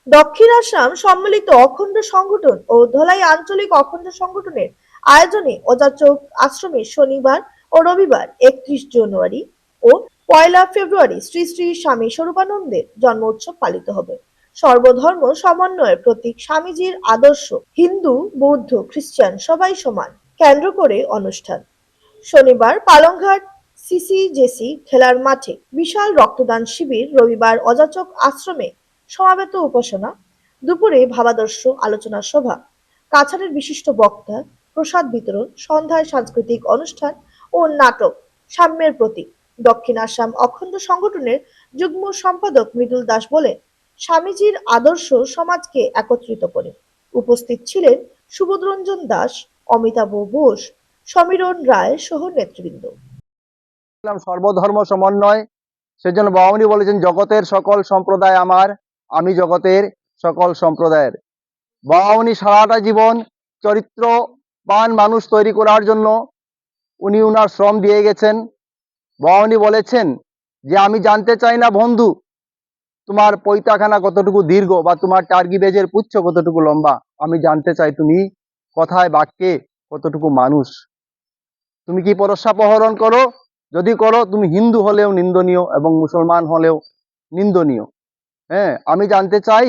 দক্ষিণ আসাম সম্মিলিত অখণ্ড সংগঠন ও ধলাই আঞ্চলিক অখণ্ড সংগঠনের আয়োজনে ওজাচক আশ্রমে শনিবার ও রবিবার 31 জানুয়ারি ও 1 ফেব্রুয়ারি শ্রী শ্রী স্বামী স্বরূপানন্দের জন্ম উৎসব পালিত হবে। সর্বধর্ম সমন্বয়ের প্রতীক স্বামীজির আদর্শ হিন্দু, বৌদ্ধ, খ্রিস্টান সবাই সমান কেন্দ্র করে অনুষ্ঠান। শনিবার পালংঘাট সিসিজেসি খেলার মাঠে বিশাল রক্তদান শিবির, রবিবার অযাচক আশ্রমে সমাবেত উপাসনা, দুপুরে ভাবাদর্শ আলোচনা সভা, কাছাড়ের বিশিষ্ট বক্তা, প্রসাদ বিতরণ, সন্ধ্যায় সাংস্কৃতিক অনুষ্ঠান ও নাটক সাম্যের প্রতীক। দক্ষিণ আসাম অখণ্ড সংগঠনের যুগ্ম সম্পাদক মৃদুল দাস বলেন, স্বামীজির আদর্শ সমাজকে একত্রিত করে। উপস্থিত ছিলেন সুবোধরঞ্জন দাস, অমিতাভ বোস, সমীরণ রায় সহ নেতৃবৃন্দ। সর্বধর্ম সমন্বয়, সেজন্য বামুনি বলেছেন জগতের সকল সম্প্রদায় আমার, আমি জগতের সকল সম্প্রদায়ের। বামুনি সারাটা জীবন চরিত্রবান মানুষ তৈরি করার জন্য উনি উনার শ্রম দিয়ে গেছেন। বামুনি বলেছেন যে আমি জানতে চাই না বন্ধু তোমার পৈতাখানা কতটুকু দীর্ঘ বা তোমার টার্গি বেজের পুচ্ছ কতটুকু লম্বা, আমি জানতে চাই তুমি কথায় বাক্যে কতটুকু মানুষ। তুমি কি পরস্যাপহরণ করো? যদি করো তুমি হিন্দু হলেও নিন্দনীয় এবং মুসলমান হলেও নিন্দনীয়। হ্যাঁ, আমি জানতে চাই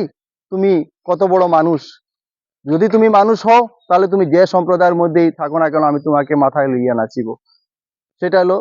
তুমি কত বড় মানুষ। যদি তুমি মানুষ হও তাহলে তুমি যে সম্প্রদায়ের মধ্যেই থাকো না কেন আমি তোমাকে মাথায় লইয়া নাচিব। সেটা হলো